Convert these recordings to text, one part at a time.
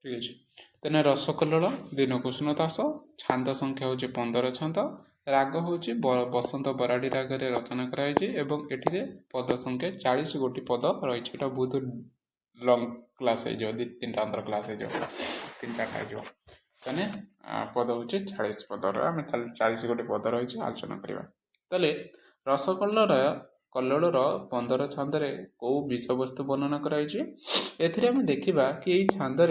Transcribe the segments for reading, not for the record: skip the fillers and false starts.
ठीक अच्छे तेना रसकल्लोल दीनकृष्ण दास छांद संख्या हूँ 15 छांद राग हूँ बसंत बराड़ी राग रचना कराई पद संख्या 40 गोटी पद रही बहुत लंग क्लास हो 2-3 अंतर क्लास हो 3-4 हो पद हूँ 40 पदर आम 40 गोटी पद रही आलोचना करवा तेल रसकल्लोल कल्लोळर 15 छांदे कौ विषय वस्तु वर्णना कराई देखा कि छांदे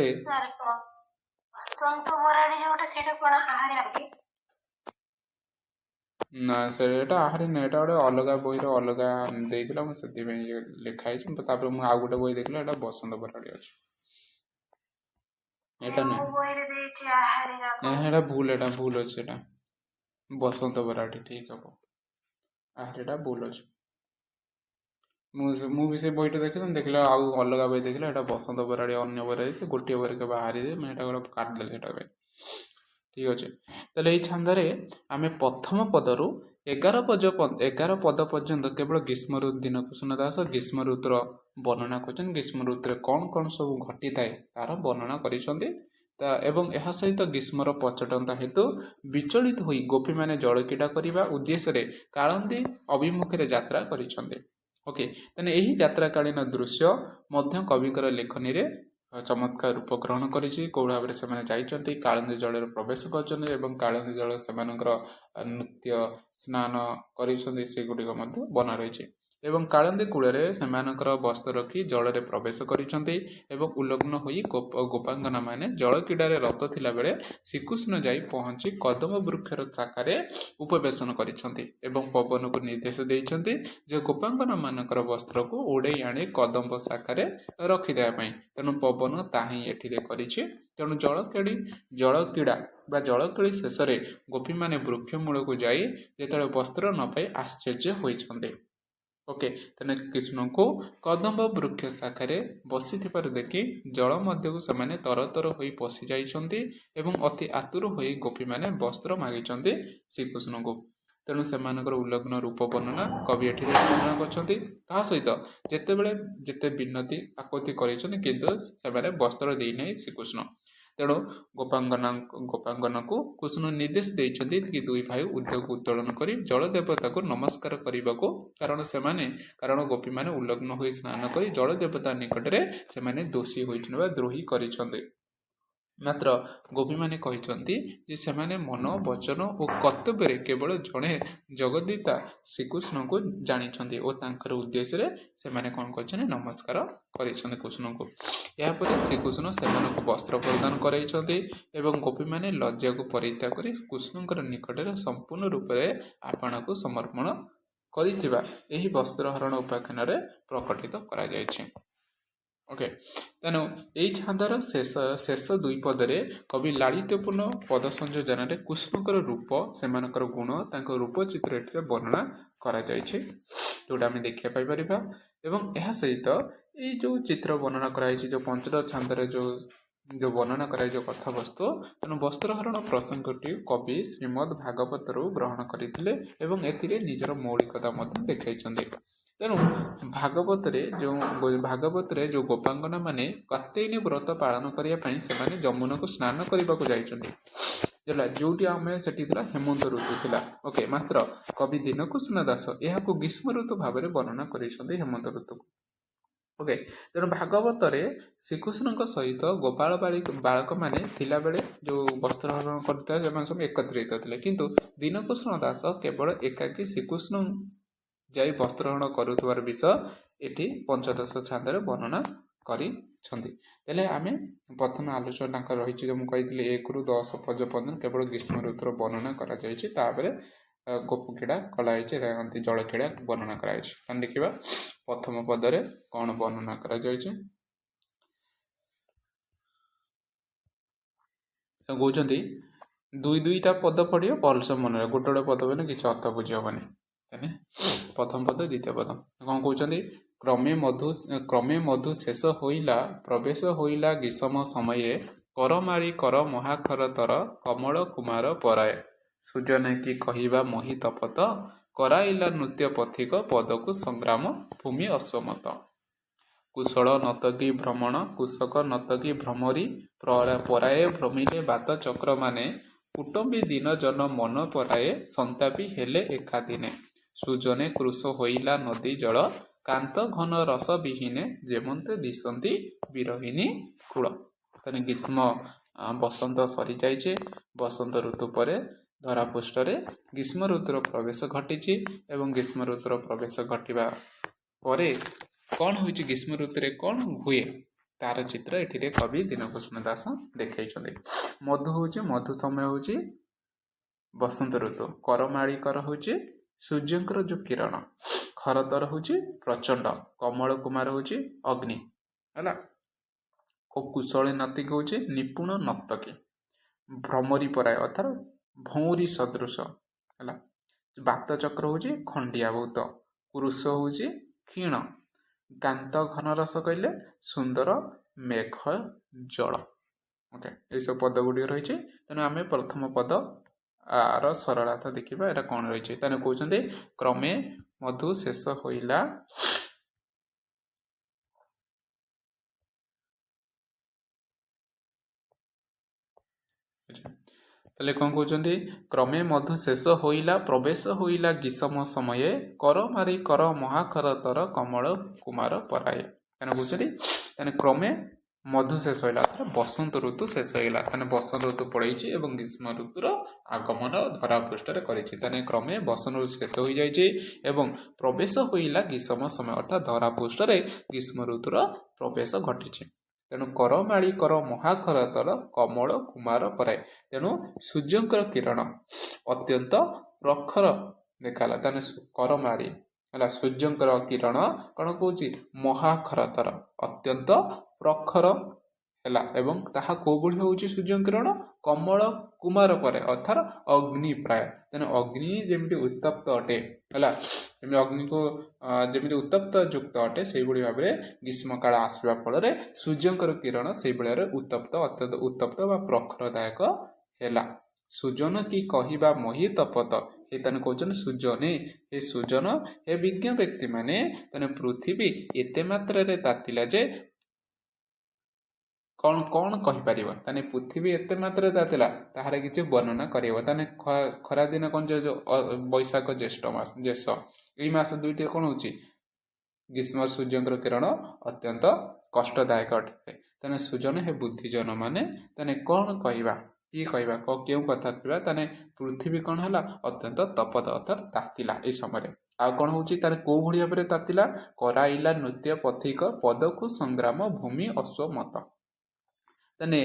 ना से आहरी ना यहाँ गोटे अलग बही अलग देला मुझे लिखाई मुझे आउ गोटे बही देखला यहाँ बसंत बराड़ी अच्छे यहाँ भूल अच्छे बसंत बराड़ी ठीक हम आहरीटा भूल अच्छे मुझे से बहीटा देखला आउ अलग बही देखला यहाँ बसंत बराड़ी अन्य बही गोटे बही के बाहरी गोटे काटिदेली ठीक अच्छे तेल छांदे आम प्रथम पदरु 11 पद पर्यंत केवल ग्रीष्म ऋतु दीनकृष्ण दास ग्रीष्म ऋतुर वर्णना कर ग्रीष्म ऋतु कौन कौन सब घटी थाए तार वर्णना एवं यह सहित ग्रीष्मर प्रचटनता हेतु विचलित होई गोपी माने जल क्रीड़ा करने उद्देश्य कालंदी अभिमुखे यात्रा करिसेंते ओके तेने यही यात्राकालीन दृश्य मध्य कविकर लेखनी रे चमत्कार रूप ग्रहण करिछि कौ भाव से कालंदी जल प्रवेश कर कालंदी जल से नृत्य स्नान करगुड़िक बना रही एवं कालंदी कूल से वस्त्र रखी जल में प्रवेश कर उल्लग्न हो गोपांगना माने जल क्रीडार रत थिला बेले श्रीकृष्ण जाई पहुंची कदम वृक्षर शाखारे उपवेशन करिसेंती एवं पवन को निर्देश देइसेंती जे गोपांगना मानकर वस्त्र को उड़े आनी कदम शाखारे रखिदेवाई तेणु पवन ताही एठिरे करिछि तेणु जल क्रीड़ा जल क्रीड़ी शेष में गोपी माने वृक्ष मूल को जाई जेतले वस्त्र न पाई आश्चर्य होइछन्ते ओके तेने कृष्ण को कदम्ब वृक्ष शाखारे बसी देखि जल मध्य को सेमाने तरतर होई पशि जाइछन्ति एवं अति आतुर होई गोपी माने वस्त्र मागिछन्ति श्रीकृष्ण को तेणु सेमानकर उल्लग्न रूप वर्णना कवि एठी वर्णना करछन्ति ता सहित जेते विनती आकुति करिछन्ति किंतु सेमाने वस्त्र देई नै श्रीकृष्ण तेणु गोपांगना को कृष्ण निर्देश देइछन्ति कि दुई भाई उद्योग उत्तोलन करी जल देवता को नमस्कार करने को कारण गोपी माने उल्लग्न होई स्नान करी जल देवता निकट में से दोषी होइछन द्रोही करिछन्ति मात्र गोपी माने कहिछन्ति जे सेमाने मन वचन और कर्तव्य केवल जड़े जगदीता श्रीकृष्ण को जानिछन्ति और तांकर उद्देश्य रे सेमाने कौन कर नमस्कार करिछन्ति कृष्ण को यापर श्रीकृष्ण सेमानक वस्त्र प्रदान कराइछन्ति एवं गोपी माने लज्जा को परित्याग करी कृष्णकर निकट में संपूर्ण रूप से आपन को समर्पण करिथिबा एही वस्त्रहरण उपाख्यान रे प्रकटित करा जायछि ओके तेणु यही छांदर शेष दुई पदरे कवि लालित्यपूर्ण पद संयोजन कृष्णकर रूप से गुण रूप चित्र एठिरे वर्णना करा जायछि जोटा आम देखा पाइपर एवं यह सहित ये जो चित्र वर्णना कराई जो पंचम छांदर जो वर्णना कराई जो कथा वस्तु तेणु वस्त्रहरण प्रसंगटी कवि श्रीमद् भागवत ग्रहण करते एवं एथिरे निजर मौलिकता देखाइछन्ति तेणु भागवत जो गोपांगना माने कात्यायनी व्रत पालन करने से जमुना को स्नान करने को जाइछन्ति जोटी आम से हेमंत ऋतु थिला ओके मात्र कवि दीनकृष्ण दास यह ग्रीष्म ऋतु भाव में वर्णना कर हेमंत ऋतु को ओके तेणु भागवत श्रीकृष्ण सहित गोपाल बालक मैंने थिला बेले जो वस्त्रहरण करते सब एकत्रित थे किंतु दीनकृष्ण दास केवल एकाकी श्रीकृष्ण जाई वस्त्रहरण करुवार विषय एटी पंचदश छांदे वर्णना करें आम प्रथम आलोचना रही जो मुझे 1 ରୁ 10 पर्यटन केवल ग्रीष्म ऋतुर वर्णना कर गोप क्रीड़ा कलाई जल क्रीड़ा वर्णना कर देखा प्रथम पदरे कौन वर्णना कर कहते दुईटा पद पढ़िए भलसे मन गोटे गोटे पद बोले किसी अर्थ बुझी हेनी प्रथम पद द्वितीय पद कौन कहते क्रमे मधु शेष होइला प्रवेश होइला ग्रीष्म समय करमारी कर महाखर तर कमल कुमार पराय सुजन की कहिबा मही तपत कराइला नृत्य पथिक पद को संग्राम भूमि अश्वमत କୁଶଳ ନତକି ଭ୍ରମଣ କୁଶକ ନତକି ଭ୍ରମରୀ ପରାଏ ଭ୍ରମିଲେ ବାତ ଚକ୍ର ମାନେ କୁଟୁମ୍ବୀ ଦିନ ଜନ ମନ ପରାଏ ସନ୍ତାପୀ ହେଲେ ଏକାଦିନେ ସୁଜନେ କୃଶ ହୋଇଲା ନଦୀ ଜଳ କାନ୍ତ ଘନ ରସ ବିହୀନେ ଯେମନ୍ତେ ଦିଶନ୍ତି ବିରହିଣୀ କୂଳ। ତାହେଲେ ଗ୍ରୀଷ୍ମ ବସନ୍ତ ସରିଯାଇଛି। ବସନ୍ତ ଋତୁ ପରେ ଧରାପୃଷ୍ଠରେ ଗ୍ରୀଷ୍ମ ଋତୁର ପ୍ରବେଶ ଘଟିଛି ଏବଂ ଗ୍ରୀଷ୍ମ ଋତୁର ପ୍ରବେଶ ଘଟିବା ପରେ କ'ଣ ହେଉଛି, ଗ୍ରୀଷ୍ମ ଋତୁରେ କ'ଣ ହୁଏ ତାର ଚିତ୍ର ଏଠିରେ କବି ଦୀନଭୂଷଣ ଦାସ ଦେଖାଇଛନ୍ତି। ମଧୁ ସମୟ ହେଉଛି ବସନ୍ତ ଋତୁ। କରମାଳିକର ହେଉଛି ସୂର୍ଯ୍ୟଙ୍କର ଯେଉଁ କିରଣ। ଖରତର ହେଉଛି ପ୍ରଚଣ୍ଡ। କମଳ କୁମାର ହେଉଛି ଅଗ୍ନି ହେଲା। କୁଶଳୀ ନର୍ତ୍ତକୀ ହେଉଛି ନିପୁଣ ନର୍ତ୍ତକୀ। ଭ୍ରମରୀ ପରାୟ ଅର୍ଥାତ୍ ଭଉଁରୀ ସଦୃଶ ହେଲା। ବାତ ଚକ୍ର ହେଉଛି ଖଣ୍ଡିଆ ଭୂତ। କୃଷ ହେଉଛି କ୍ଷୀଣ। କାନ୍ତ ଘନ ରସ କହିଲେ ସୁନ୍ଦର ମେଘ ଜଳ। ଓକେ, ଏଇସବୁ ପଦ ଗୁଡ଼ିକ ରହିଛି। ତେଣୁ ଆମେ ପ୍ରଥମ ପଦ ଆର ସରଳାର୍ଥ ଦେଖିବା ଏଟା କ'ଣ ରହିଛି। ତାହେଲେ କହୁଛନ୍ତି କ୍ରମେ ମଧୁ ଶେଷ ହୋଇଲା ତାହେଲେ କ'ଣ କହୁଛନ୍ତି, କ୍ରମେ ମଧୁ ଶେଷ ହୋଇଲା ପ୍ରବେଶ ହୋଇଲା ଗ୍ରୀଷ୍ମ ସମୟେ କର ମାରି କର ମହାଖରତର କମଳ କୁମାର ପରାଏ। ତାହେଲେ କହୁଛନ୍ତି ତାହେଲେ କ୍ରମେ ମଧୁ ଶେଷ ହୋଇଲା ବସନ୍ତ ଋତୁ ଶେଷ ହୋଇଗଲା। ତାହେଲେ ବସନ୍ତ ଋତୁ ପଳେଇଛି ଏବଂ ଗ୍ରୀଷ୍ମ ଋତୁର ଆଗମନ ଧରା ପୃଷ୍ଠରେ କରିଛି। ତାହେଲେ କ୍ରମେ ବସନ୍ତ ଋତୁ ଶେଷ ହୋଇଯାଇଛି ଏବଂ ପ୍ରବେଶ ହୋଇଲା ଗ୍ରୀଷ୍ମ ସମୟ ଅର୍ଥାତ୍ ଧରା ପୃଷ୍ଠରେ ଗ୍ରୀଷ୍ମ ଋତୁର ପ୍ରବେଶ ଘଟିଛି। ତେଣୁ କରମାଳି କର ମହାଖରତର କମଳ କୁମାର ପରାଏ। ତେଣୁ ସୂର୍ଯ୍ୟଙ୍କର କିରଣ ଅତ୍ୟନ୍ତ ପ୍ରଖର ଦେଖାଲା। ତାହେଲେ କରମାଳି ହେଲା ସୂର୍ଯ୍ୟଙ୍କର କିରଣ କ'ଣ କହୁଛି, ମହାଖରତର ଅତ୍ୟନ୍ତ ପ୍ରଖର ହେଲା ଏବଂ ତାହା କୋଉଭଳି ହେଉଛି ସୂର୍ଯ୍ୟଙ୍କ କିରଣ, କମଳ କୁମାର ପରେ ଅର୍ଥାତ୍ ଅଗ୍ନି ପ୍ରାୟ। ତେଣୁ ଅଗ୍ନି ଯେମିତି ଉତ୍ତପ୍ତ ଅଟେ ହେଲା, ଯେମିତି ଅଗ୍ନିକୁ ଯେମିତି ଉତ୍ତପ୍ତ ଯୁକ୍ତ ଅଟେ ସେଇଭଳି ଭାବରେ ଗ୍ରୀଷ୍ମ କାଳ ଆସିବା ଫଳରେ ସୂର୍ଯ୍ୟଙ୍କର କିରଣ ସେଇଭଳି ଭାବରେ ଅତ୍ୟନ୍ତ ଉତ୍ତପ୍ତ ବା ପ୍ରଖରଦାୟକ ହେଲା। ସୁଜନ କି କହିବା ମୋହିତ ପଦ ଏ ତାନେ କହୁଛନ୍ତି ସୁଜନେ ଏ ସୁଜନ ଏ ବିଜ୍ଞ ବ୍ୟକ୍ତି ମାନେ ତାନେ ପୃଥିବୀ ଏତେ ମାତ୍ରାରେ ତାତିଲା ଯେ କ'ଣ କହିପାରିବ। ତାନେ ପୃଥିବୀ ଏତେ ମାତ୍ରାରେ ତାତିଲା ତାହାର କିଛି ବର୍ଣ୍ଣନା କରିବ। ତାନେ ଖରାଦିନ କ'ଣ ଯୋଉ ବୈଶାଖ ଜ୍ୟେଷ୍ଠ ଏଇ ମାସ ଦୁଇଟି କ'ଣ ହେଉଛି, ଗ୍ରୀଷ୍ମ ସୂର୍ଯ୍ୟଙ୍କର କିରଣ ଅତ୍ୟନ୍ତ କଷ୍ଟଦାୟକ ଅଟେ। ତାନେ ସୁଜନ ହେ ବୁଦ୍ଧିଜନ ମାନେ ତାନେ କ'ଣ କହିବା, କିଏ କହିବା, କେଉଁ କଥା କହିବା। ତାନେ ପୃଥିବୀ କ'ଣ ହେଲା ଅତ୍ୟନ୍ତ ତପତ ଅର୍ଥାତ୍ ତାତିଲା ଏଇ ସମୟରେ। ଆଉ କ'ଣ ହେଉଛି ତାର କୋଉ ଭଳି ଭାବରେ ତାତିଲା, କରାଇଲା ନୃତ୍ୟ ପଥିକ ପଦକୁ ସଂଗ୍ରାମ ଭୂମି ଅଶ୍ୱମତ। ତାନେ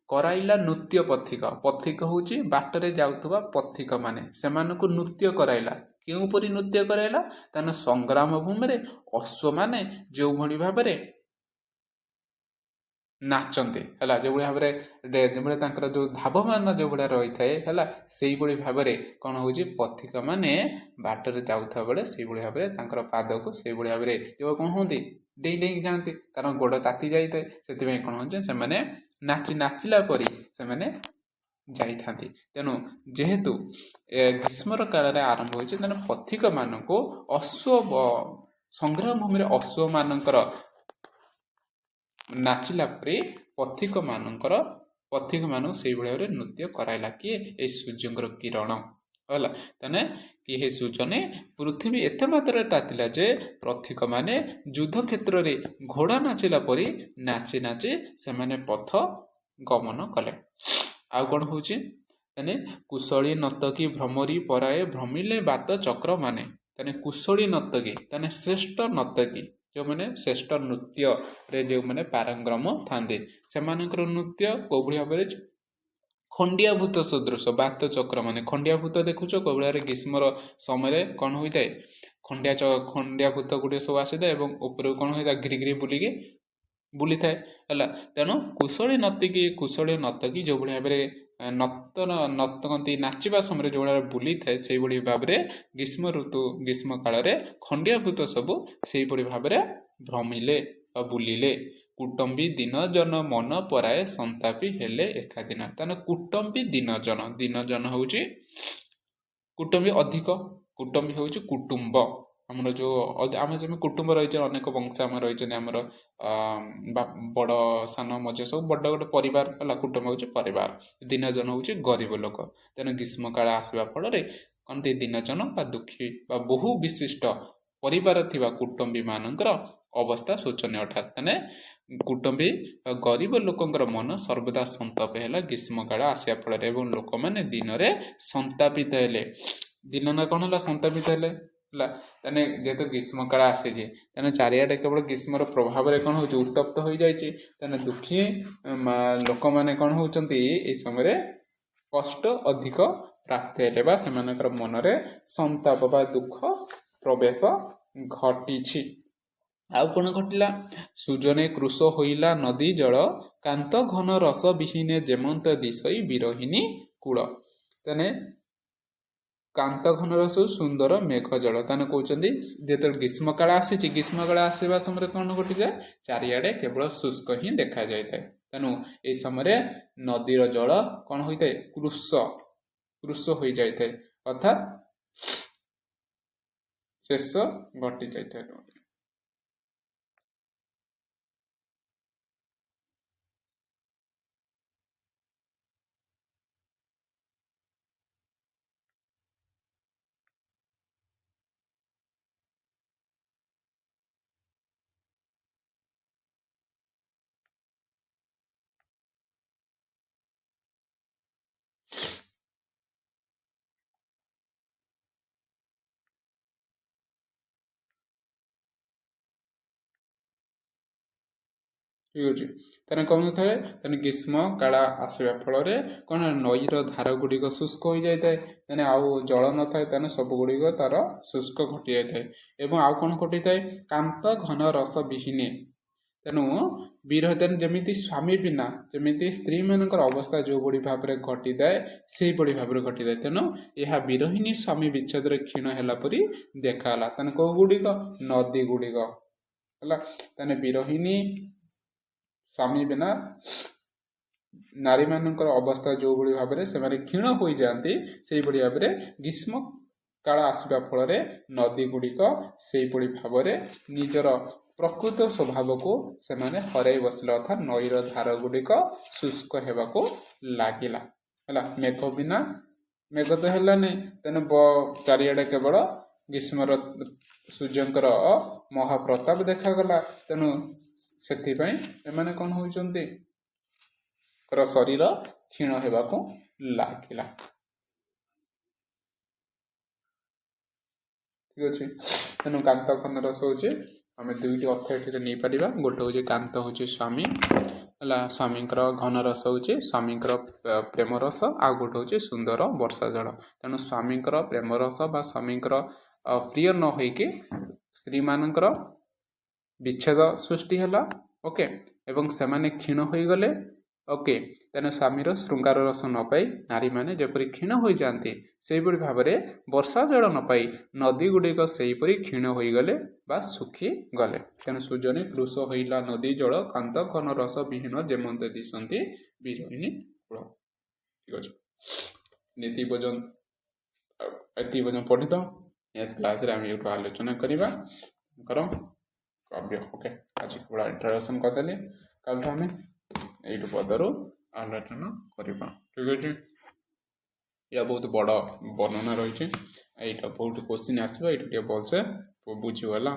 କରାଇଲା ନୃତ୍ୟ ପଥିକ, ପଥିକ ହେଉଛି ବାଟରେ ଯାଉଥିବା ପଥିକ ମାନେ, ସେମାନଙ୍କୁ ନୃତ୍ୟ କରାଇଲା। କେଉଁପରି ନୃତ୍ୟ କରାଇଲା, ତାନେ ସଂଗ୍ରାମ ଭୂମିରେ ଅଶ୍ୱମାନେ ଯେଉଁଭଳି ଭାବରେ ନାଚନ୍ତି ହେଲା, ଯେଉଁଭଳି ଭାବରେ ଯେଭଳି ତାଙ୍କର ଯେଉଁ ଧାବମାନ ଯେଉଁଭଳିଆ ରହିଥାଏ ହେଲା, ସେଇଭଳି ଭାବରେ କ'ଣ ହେଉଛି ପଥିକ ମାନେ ବାଟରେ ଯାଉଥିବା ବେଳେ ସେଇଭଳି ଭାବରେ ତାଙ୍କର ପାଦକୁ ସେଇଭଳି ଭାବରେ ଯେଉଁ କ'ଣ ହୁଅନ୍ତି ଡେଇଁ ଡେଇଁକି ଯାଆନ୍ତି, କାରଣ ଗୋଡ଼ ତାତି ଯାଇଥାଏ। ସେଥିପାଇଁ କ'ଣ ହେଉଛି ସେମାନେ ନାଚିଲା ପରି ସେମାନେ ଯାଇଥାନ୍ତି। ତେଣୁ ଯେହେତୁ ଗ୍ରୀଷ୍ମର କାଳରେ ଆରମ୍ଭ ହୋଇଛି, ତେଣୁ ପଥିକ ମାନଙ୍କୁ ସଂଗ୍ରାମ ଭୂମିରେ ଅଶ୍ୱମାନଙ୍କର ନାଚିଲା ପରି ପଥିକମାନଙ୍କୁ ସେଇଭଳି ଭାବରେ ନୃତ୍ୟ କରାଇଲା କିଏ, ଏଇ ସୂର୍ଯ୍ୟଙ୍କର କିରଣ ହେଲା। ତାହେଲେ କି ହେ ସୂଜନେ ପୃଥିବୀ ଏତେ ମାତ୍ରାରେ ତାତିଲା ଯେ ପଥିକମାନେ ଯୁଦ୍ଧ କ୍ଷେତ୍ରରେ ଘୋଡ଼ା ନାଚିଲା ପରି ନାଚି ନାଚି ସେମାନେ ପଥ ଗମନ କଲେ। ଆଉ କ'ଣ ହେଉଛି, ତାହେଲେ କୁଶଳୀ ନର୍ତ୍ତକୀ ଭ୍ରମରୀ ପରାଏ ଭ୍ରମିଲେ ବାତ ଚକ୍ର ମାନେ। ତାହେଲେ କୁଶଳୀ ନର୍ତ୍ତକୀ ତାହେଲେ ଶ୍ରେଷ୍ଠ ନର୍ତ୍ତକୀ, ଯେଉଁମାନେ ଶ୍ରେଷ୍ଠ ନୃତ୍ୟରେ ଯେଉଁମାନେ ପାରଙ୍ଗମ ଥାନ୍ତି ସେମାନଙ୍କର ନୃତ୍ୟ କୋଉଭଳି ଭାବରେ ଖଣ୍ଡିଆଭୂତ ସଦୃଶ। ବାତ ଚକ୍ର ମାନେ ଖଣ୍ଡିଆଭୂତ ଦେଖୁଛ କୋଉଭଳି ଭାବରେ ଗ୍ରୀଷ୍ମର ସମୟରେ କ'ଣ ହୋଇଥାଏ, ଖଣ୍ଡିଆଭୂତ ଗୁଡ଼ିଏ ସବୁ ଆସିଥାଏ ଏବଂ ଉପରକୁ କ'ଣ ହୋଇଥାଏ ଘିରି ଘିରି ବୁଲିଥାଏ ହେଲା। ତେଣୁ କୁଶଳୀ ନର୍ତ୍ତକୀ ଯେଉଁଭଳି ଭାବରେ ନର୍ତ୍ତକନ୍ତି ନାଚିବା ସମୟରେ ଯେଉଁଭଳି ଭାବରେ ବୁଲିଥାଏ ସେଇଭଳି ଭାବରେ ଗ୍ରୀଷ୍ମ କାଳରେ ଖଣ୍ଡିଆଭୂତ ସବୁ ସେଇଭଳି ଭାବରେ ଭ୍ରମିଲେ ବା ବୁଲିଲେ। କୁଟୁମ୍ବୀ ଦିନ ଜନ ମନ ପରାଏ ସନ୍ତାପୀ ହେଲେ ଏକାଦିନ। ତାହେଲେ କୁଟୁମ୍ବୀ ଦିନଜନ ହେଉଛି କୁଟୁମ୍ବୀ ଅଧିକ, କୁଟୁମ୍ବୀ ହେଉଛି କୁଟୁମ୍ବ। ଆମର ଯେଉଁ ଯେମିତି କୁଟୁମ୍ବ ରହିଛି ଅନେକ ବଂଶ ଆମର ରହିଛନ୍ତି, ଆମର ବଡ଼ ସାନ ମଝିଆ ସବୁ ବଡ଼ ଗୋଟେ ପରିବାର ହେଲା। କୁଟୁମ୍ବ ହେଉଛି ପରିବାର, ଦିନଜନ ହେଉଛି ଗରିବ ଲୋକ। ତେଣୁ ଗ୍ରୀଷ୍ମକାଳ ଆସିବା ଫଳରେ କହନ୍ତି ଦିନଜନ ବା ଦୁଃଖୀ ବା ବହୁ ବିଶିଷ୍ଟ ପରିବାର ଥିବା କୁଟୁମ୍ବୀମାନଙ୍କର ଅବସ୍ଥା ଶୋଚନୀୟ ଅର୍ଥାତ୍ ମାନେ କୁଟୁମ୍ବୀ ବା ଗରିବ ଲୋକଙ୍କର ମନ ସର୍ବଦା ସନ୍ତପ ହେଲା ଗ୍ରୀଷ୍ମକାଳ ଆସିବା ଫଳରେ, ଏବଂ ଲୋକମାନେ ଦିନରେ ସନ୍ତାପିତ ହେଲେ। ଦିନ ନା କ'ଣ ହେଲା? ସନ୍ତାପିତ ହେଲେ ହେଲା। ତାହେଲେ ଯେହେତୁ ଗ୍ରୀଷ୍ମକାଳ ଆସିଛି, ତେଣୁ ଚାରିଆଡ଼େ କେବଳ ଗ୍ରୀଷ୍ମର ପ୍ରଭାବରେ କ'ଣ ହେଉଛି? ଉତ୍ତପ୍ତ ହୋଇଯାଇଛି। ତେଣୁ ଦୁଃଖୀ ଲୋକମାନେ କ'ଣ ହେଉଛନ୍ତି? ଏଇ ସମୟରେ କଷ୍ଟ ଅଧିକ ପ୍ରାପ୍ତ ହେଲେ ବା ସେମାନଙ୍କର ମନରେ ସନ୍ତାପ ବା ଦୁଃଖ ପ୍ରବେଶ ଘଟିଛି। ଆଉ କ'ଣ ଘଟିଲା? ସୁଜନେ କୃଶ ହୋଇଲା ନଦୀ ଜଳ, କାନ୍ତ ଘନ ରସ ବିହୀନେ ଯେମନ୍ତ ଦିଶଇ ବିରହିଣୀ କୂଳ। ତାନେ କାନ୍ତ ଘନ ରସ ସୁନ୍ଦର ମେଘ ଜଳ। ତାନେ କହୁଛନ୍ତି ଯେତେବେଳେ ଗ୍ରୀଷ୍ମକାଳ ଆସିଛି, ଗ୍ରୀଷ୍ମକାଳ ଆସିବା ସମୟରେ କ'ଣ ଘଟିଯାଏ? ଚାରିଆଡ଼େ କେବଳ ଶୁଷ୍କ ହିଁ ଦେଖାଯାଇଥାଏ। ତେଣୁ ଏହି ସମୟରେ ନଦୀର ଜଳ କ'ଣ ହୋଇଥାଏ? କୃଶ ହୋଇଯାଇଥାଏ, ଅର୍ଥାତ୍ ଶେଷ ଘଟି ଯାଇଥାଏ। ଠିକ୍ ଅଛି। ତେଣୁ କ'ଣ ଥାଏ? ତେଣୁ ଗ୍ରୀଷ୍ମ କାଳ ଆସିବା ଫଳରେ କ'ଣ ନଈର ଧାର ଗୁଡ଼ିକ ଶୁଷ୍କ ହୋଇଯାଇଥାଏ। ତେଣୁ ଆଉ ଜଳ ନଥାଏ, ତେଣୁ ସବୁ ଗୁଡ଼ିକ ତାର ଶୁଷ୍କ ଘଟିଯାଇଥାଏ। ଏବଂ ଆଉ କ'ଣ ଘଟିଥାଏ? କାନ୍ତ ଘନ ରସ ବିହୀନେ। ତେଣୁ ତେଣୁ ଯେମିତି ସ୍ୱାମୀ ବିନା ଯେମିତି ସ୍ତ୍ରୀମାନଙ୍କର ଅବସ୍ଥା ଯେଉଁଭଳି ଭାବରେ ଘଟିଥାଏ, ସେଇଭଳି ଭାବରେ ଘଟିଥାଏ। ତେଣୁ ଏହା ବିରହିଣୀ ସ୍ୱାମୀ ବିଚ୍ଛେଦରେ କ୍ଷୀଣ ହେଲା ପରି ଦେଖାଗଲା। ତେଣୁ କେଉଁ ଗୁଡ଼ିକ? ନଦୀ ଗୁଡ଼ିକ ହେଲା। ତେଣୁ ବିରହିଣୀ ସ୍ୱାମୀ ବିନା ନାରୀମାନଙ୍କର ଅବସ୍ଥା ଯେଉଁଭଳି ଭାବରେ ସେମାନେ କ୍ଷୀଣ ହୋଇଯାଆନ୍ତି, ସେଇଭଳି ଭାବରେ ଗ୍ରୀଷ୍ମ କାଳ ଆସିବା ଫଳରେ ନଦୀ ଗୁଡ଼ିକ ସେଇଭଳି ଭାବରେ ନିଜର ପ୍ରକୃତ ସ୍ୱଭାବକୁ ସେମାନେ ହରାଇ ବସିଲେ, ଅର୍ଥାତ୍ ନଈର ଧାର ଗୁଡ଼ିକ ଶୁଷ୍କ ହେବାକୁ ଲାଗିଲା ହେଲା। ମେଘ ବିନା ମେଘ ତ ହେଲାନି, ତେଣୁ ଚାରିଆଡ଼େ କେବଳ ଗ୍ରୀଷ୍ମର ସୂର୍ଯ୍ୟଙ୍କର ମହାପ୍ରତାପ ଦେଖାଗଲା। ତେଣୁ ସେଥିପାଇଁ ଏମାନେ କ'ଣ ହେଉଛନ୍ତି? ଶରୀର କ୍ଷୀଣ ହେବାକୁ ଲାଗିଲା। ଠିକ୍ ଅଛି। ତେଣୁ କାନ୍ତ ଘନ ରସ ହେଉଛି ଆମେ ଦୁଇଟି ଅର୍ଥ ଏଠିରେ ନେଇପାରିବା। ଗୋଟେ ହେଉଛି କାନ୍ତ ହେଉଛି ସ୍ୱାମୀ ହେଲା, ସ୍ୱାମୀଙ୍କର ଘନ ରସ ହେଉଛି ସ୍ୱାମୀଙ୍କର ପ୍ରେମ ରସ, ଆଉ ଗୋଟେ ହେଉଛି ସୁନ୍ଦର ବର୍ଷା ଜଳ। ତେଣୁ ସ୍ୱାମୀଙ୍କର ପ୍ରେମ ରସ ବା ସ୍ୱାମୀଙ୍କର ପ୍ରିୟ ନ ହୋଇକି ସ୍ତ୍ରୀମାନଙ୍କର ବିଚ୍ଛେଦ ସୃଷ୍ଟି ହେଲା। ଓକେ, ଏବଂ ସେମାନେ କ୍ଷୀଣ ହୋଇଗଲେ। ଓକେ, ତେଣୁ ସ୍ୱାମୀର ଶୃଙ୍ଗାର ରସ ନ ପାଇ ନାରୀମାନେ ଯେପରି କ୍ଷୀଣ ହୋଇଯାଆନ୍ତି, ସେହିଭଳି ଭାବରେ ବର୍ଷା ଜଳ ନ ପାଇ ନଦୀ ଗୁଡ଼ିକ ସେହିପରି କ୍ଷୀଣ ହୋଇଗଲେ ବା ଶୁଖିଗଲେ। ତେଣୁ ସୁଜନେ କୃଶ ହୋଇଲା ନଦୀ ଜଳ, କାନ୍ତ ଘନ ରସ ବିହୀନ ଯେମନ୍ତ ଦିଶନ୍ତି ବିରହିଣୀ କୂଳ। ଠିକ୍ ଅଛି। ଏତିକି ପର୍ଯ୍ୟନ୍ତ ପଢ଼ିତ। ନେକ୍ସଟ କ୍ଲାସରେ ଆମେ ଏଇଠୁ ଆଲୋଚନା କରିବା କାବ୍ୟ। ଓକେ, ଆଜି କେବଳ ଇଣ୍ଟ୍ରୋଡକ୍ସନ୍ କରିଦେଲି, କାଲିଠୁ ଆମେ ଏଇଠୁ ପଦରୁ ଆଲୋଚନା କରିବା। ଠିକ୍ ଅଛି। ଏଇଟା ବହୁତ ବଡ଼ ବର୍ଣ୍ଣନା ରହିଛି, ଏଇଟା ବହୁତ କ୍ୱେଶ୍ଚିନ୍ ଆସିବ, ଏଇଟା ଟିକେ ଭଲସେ ବୁଝିଗଲା।